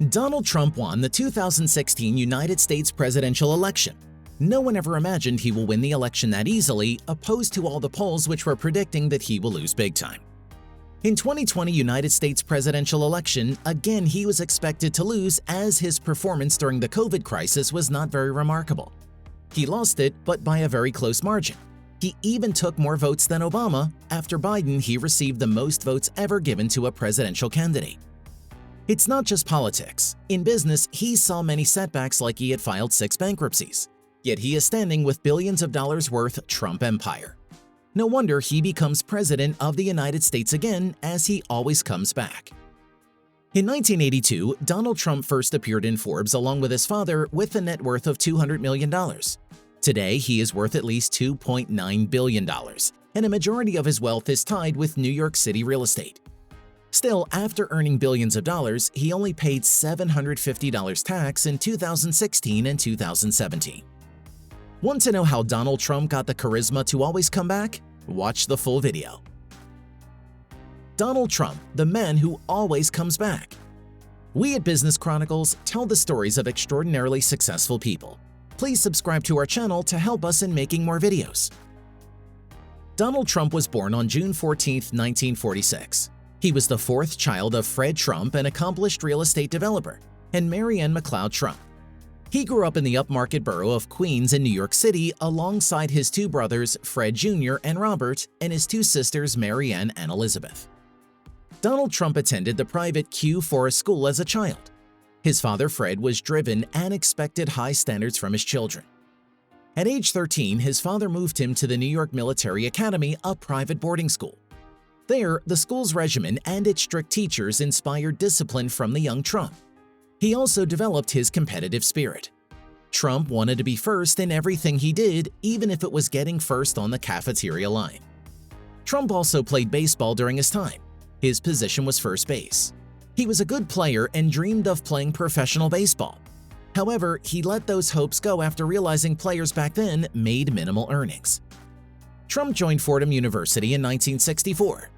Donald Trump won the 2016 United States presidential election. No one ever imagined he will win the election that easily, opposed to all the polls which were predicting that he will lose big time. In 2020 United States presidential election, again he was expected to lose as his performance during the COVID crisis was not very remarkable. He lost it, but by a very close margin. He even took more votes than Obama. After Biden, he received the most votes ever given to a presidential candidate. It's not just politics. In business, he saw many setbacks, like he had filed 6 bankruptcies. Yet he is standing with billions of dollars worth Trump empire. No wonder he becomes president of the United States again, as he always comes back. In 1982, Donald Trump first appeared in Forbes along with his father with a net worth of $200 million. Today, he is worth at least $2.9 billion, and a majority of his wealth is tied with New York City real estate. Still, after earning billions of dollars, he only paid $750 tax in 2016 and 2017. Want to know how Donald Trump got the charisma to always come back? Watch the full video. Donald Trump, the man who always comes back. We at Business Chronicles tell the stories of extraordinarily successful people. Please subscribe to our channel to help us in making more videos. Donald Trump was born on June 14, 1946. He was the 4th child of Fred Trump, an accomplished real estate developer, and Mary Ann McLeod Trump. He grew up in the upmarket borough of Queens in New York City alongside his 2 brothers, Fred Jr. and Robert, and his 2 sisters, Mary Ann and Elizabeth. Donald Trump attended the private Q Forest School as a child. His father, Fred, was driven and expected high standards from his children. At age 13, his father moved him to the New York Military Academy, a private boarding school. There, the school's regimen and its strict teachers inspired discipline from the young Trump. He also developed his competitive spirit. Trump wanted to be first in everything he did, even if it was getting first on the cafeteria line. Trump also played baseball during his time. His position was first base. He was a good player and dreamed of playing professional baseball. However, he let those hopes go after realizing players back then made minimal earnings. Trump joined Fordham University in 1964.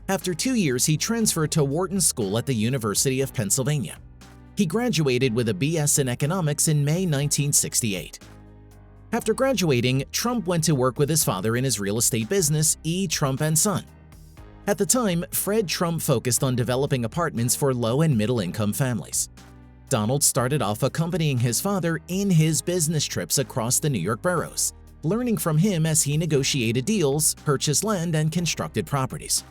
After 2 years, he transferred to Wharton School at the University of Pennsylvania. He graduated with a BS in economics in May 1968. After graduating, Trump went to work with his father in his real estate business, E. Trump & Son. At the time, Fred Trump focused on developing apartments for low- and middle-income families. Donald started off accompanying his father in his business trips across the New York boroughs, learning from him as he negotiated deals, purchased land, and constructed properties.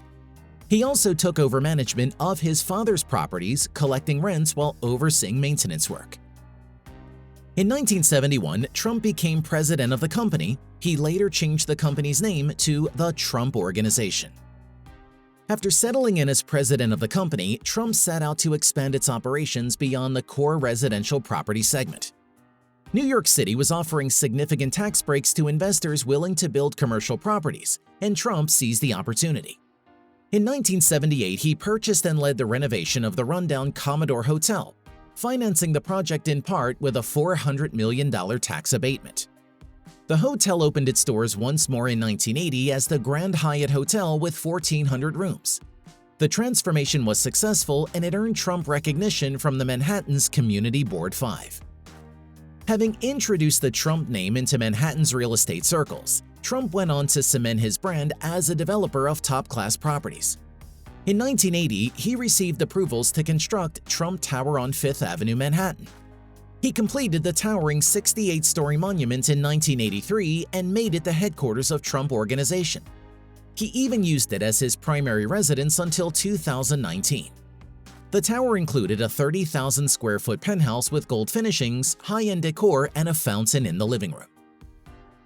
He also took over management of his father's properties, collecting rents while overseeing maintenance work. In 1971, Trump became president of the company. He later changed the company's name to the Trump Organization. After settling in as president of the company, Trump set out to expand its operations beyond the core residential property segment. New York City was offering significant tax breaks to investors willing to build commercial properties, and Trump seized the opportunity. In 1978, he purchased and led the renovation of the rundown Commodore Hotel, financing the project in part with a $400 million tax abatement. The hotel opened its doors once more in 1980 as the Grand Hyatt Hotel with 1,400 rooms. The transformation was successful, and it earned Trump recognition from the Manhattan's Community Board 5. Having introduced the Trump name into Manhattan's real estate circles, Trump went on to cement his brand as a developer of top-class properties. In 1980, he received approvals to construct Trump Tower on 5th Avenue, Manhattan. He completed the towering 68-story monument in 1983 and made it the headquarters of Trump Organization. He even used it as his primary residence until 2019. The tower included a 30,000-square-foot penthouse with gold finishings, high-end decor, and a fountain in the living room.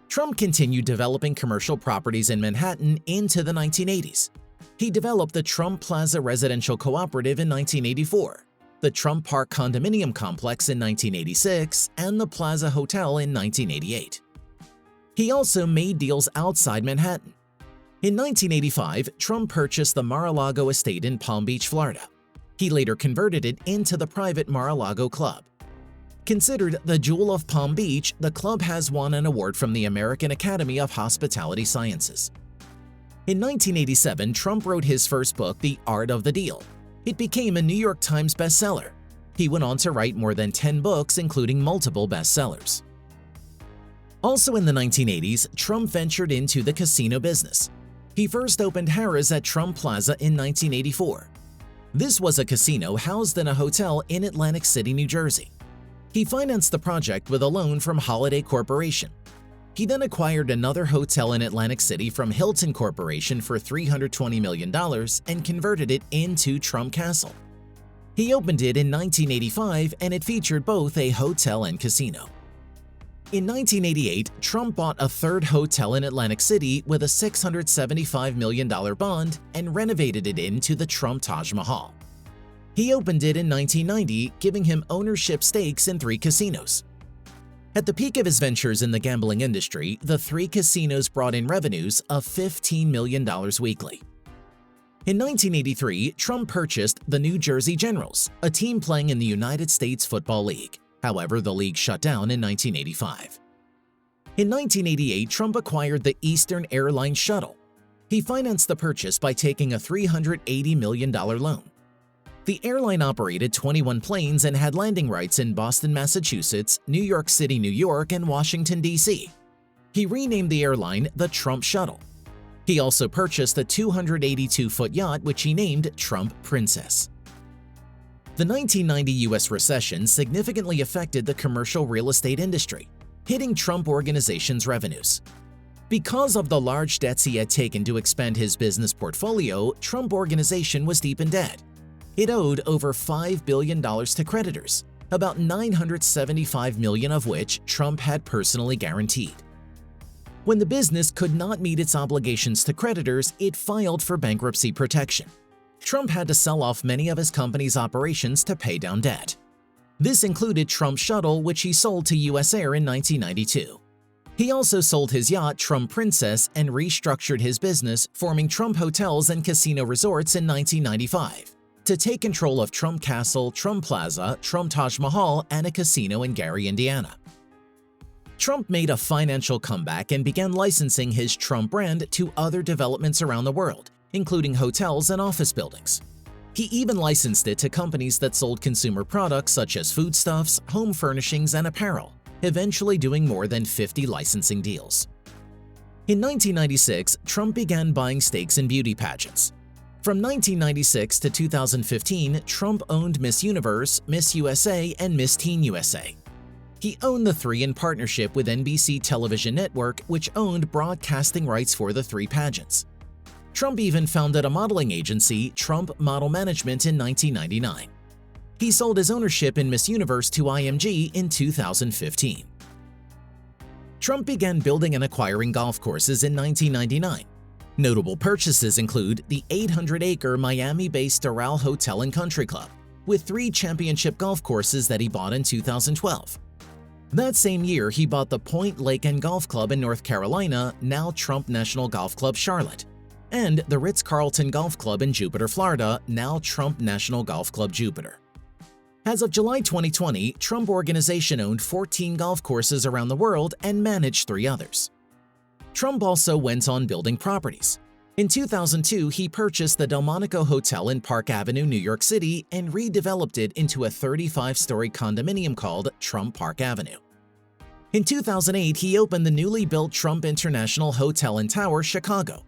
Trump continued developing commercial properties in Manhattan into the 1980s. He developed the Trump Plaza Residential Cooperative in 1984, the Trump Park Condominium Complex in 1986, and the Plaza Hotel in 1988. He also made deals outside Manhattan. In 1985, Trump purchased the Mar-a-Lago estate in Palm Beach, Florida. He later converted it into the private Mar-a-Lago Club. Considered the jewel of Palm Beach, the club has won an award from the American Academy of Hospitality Sciences. In 1987, Trump wrote his first book, The Art of the Deal. It became a New York Times bestseller. He went on to write more than 10 books, including multiple bestsellers. Also in the 1980s, Trump ventured into the casino business. He first opened Harrah's at Trump Plaza in 1984. This was a casino housed in a hotel in Atlantic City, New Jersey. He financed the project with a loan from Holiday Corporation. He then acquired another hotel in Atlantic City from Hilton Corporation for $320 million and converted it into Trump Castle. He opened it in 1985 and it featured both a hotel and casino. In 1988, Trump bought a third hotel in Atlantic City with a $675 million bond and renovated it into the Trump Taj Mahal. He opened it in 1990, giving him ownership stakes in 3 casinos. At the peak of his ventures in the gambling industry, the 3 casinos brought in revenues of $15 million weekly. In 1983, Trump purchased the New Jersey Generals, a team playing in the United States Football League. However, the league shut down in 1985. In 1988, Trump acquired the Eastern Airlines shuttle. He financed the purchase by taking a $380 million loan. The airline operated 21 planes and had landing rights in Boston, Massachusetts, New York City, New York, and Washington, D.C. He renamed the airline the Trump Shuttle. He also purchased a 282-foot yacht which he named Trump Princess. The 1990 U.S. recession significantly affected the commercial real estate industry, hitting Trump Organization's revenues. Because of the large debts he had taken to expand his business portfolio, Trump Organization was deep in debt. It owed over $5 billion to creditors, about $975 million of which Trump had personally guaranteed. When the business could not meet its obligations to creditors, it filed for bankruptcy protection. Trump had to sell off many of his company's operations to pay down debt. This included Trump Shuttle, which he sold to US Air in 1992. He also sold his yacht Trump Princess and restructured his business, forming Trump Hotels and Casino Resorts in 1995 to take control of Trump Castle, Trump Plaza, Trump Taj Mahal, and a casino in Gary, Indiana. Trump made a financial comeback and began licensing his Trump brand to other developments around the world, including hotels and office buildings. He even licensed it to companies that sold consumer products such as foodstuffs, home furnishings, and apparel, eventually doing more than 50 licensing deals. In 1996, Trump began buying stakes in beauty pageants. From 1996 to 2015, Trump owned Miss Universe, Miss USA, and Miss Teen USA. He owned the 3 in partnership with NBC Television Network, which owned broadcasting rights for the 3 pageants. Trump even founded a modeling agency, Trump Model Management, in 1999. He sold his ownership in Miss Universe to IMG in 2015. Trump began building and acquiring golf courses in 1999. Notable purchases include the 800-acre Miami-based Doral Hotel and Country Club, with 3 championship golf courses that he bought in 2012. That same year, he bought the Point Lake and Golf Club in North Carolina, now Trump National Golf Club Charlotte, and the Ritz-Carlton Golf Club in Jupiter, Florida, now Trump National Golf Club Jupiter. As of July 2020, Trump Organization owned 14 golf courses around the world and managed 3 others. Trump also went on building properties. In 2002, he purchased the Delmonico Hotel in Park Avenue, New York City, and redeveloped it into a 35-story condominium called Trump Park Avenue. In 2008, he opened the newly built Trump International Hotel and Tower, Chicago.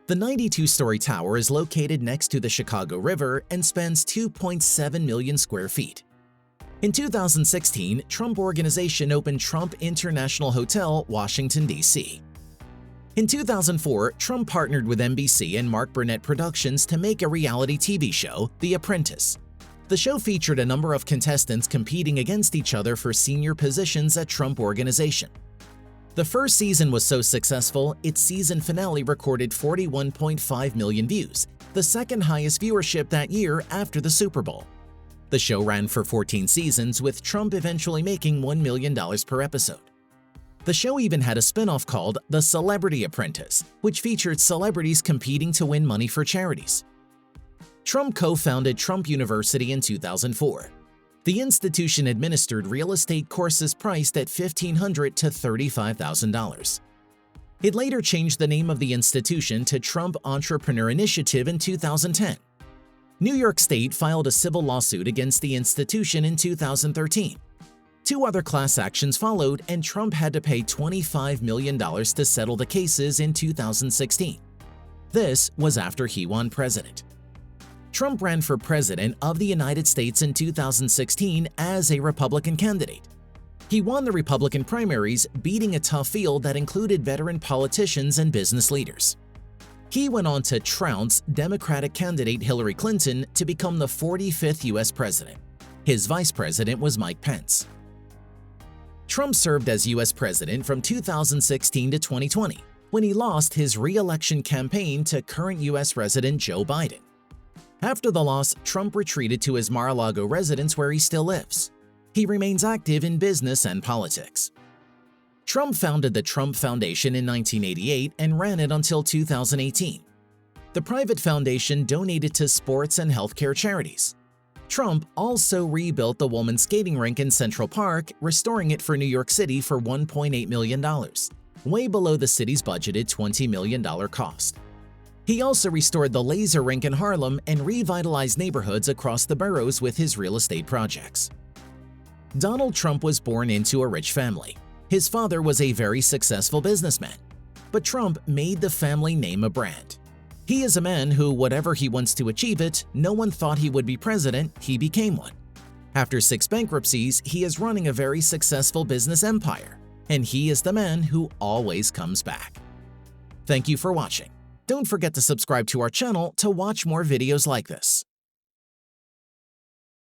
The 92-story tower is located next to the Chicago River and spans 2.7 million square feet. In 2016, Trump Organization opened Trump International Hotel, Washington, D.C. In 2004, Trump partnered with NBC and Mark Burnett Productions to make a reality TV show, The Apprentice. The show featured a number of contestants competing against each other for senior positions at Trump Organization. The first season was so successful, its season finale recorded 41.5 million views, the second highest viewership that year after the Super Bowl. The show ran for 14 seasons, with Trump eventually making $1 million per episode. The show even had a spin-off called The Celebrity Apprentice, which featured celebrities competing to win money for charities. Trump co-founded Trump University in 2004. The institution administered real estate courses priced at $1,500 to $35,000. It later changed the name of the institution to Trump Entrepreneur Initiative in 2010. New York State filed a civil lawsuit against the institution in 2013. 2 other class actions followed, and Trump had to pay $25 million to settle the cases in 2016. This was after he won president. Trump ran for president of the United States in 2016 as a Republican candidate. He won the Republican primaries, beating a tough field that included veteran politicians and business leaders. He went on to trounce Democratic candidate Hillary Clinton to become the 45th U.S. president. His vice president was Mike Pence. Trump served as U.S. president from 2016 to 2020, when he lost his re-election campaign to current U.S. President Joe Biden. After the loss, Trump retreated to his Mar-a-Lago residence where he still lives. He remains active in business and politics. Trump founded the Trump Foundation in 1988 and ran it until 2018. The private foundation donated to sports and healthcare charities. Trump also rebuilt the women's skating rink in Central Park, restoring it for New York City for $1.8 million, way below the city's budgeted $20 million cost. He also restored the laser rink in Harlem and revitalized neighborhoods across the boroughs with his real estate projects. Donald Trump was born into a rich family. His father was a very successful businessman, but Trump made the family name a brand. He is a man who, whatever he wants to achieve it, no one thought he would be president, he became one. After 6 bankruptcies, he is running a very successful business empire, and he is the man who always comes back. Thank you for watching. Don't forget to subscribe to our channel to watch more videos like this.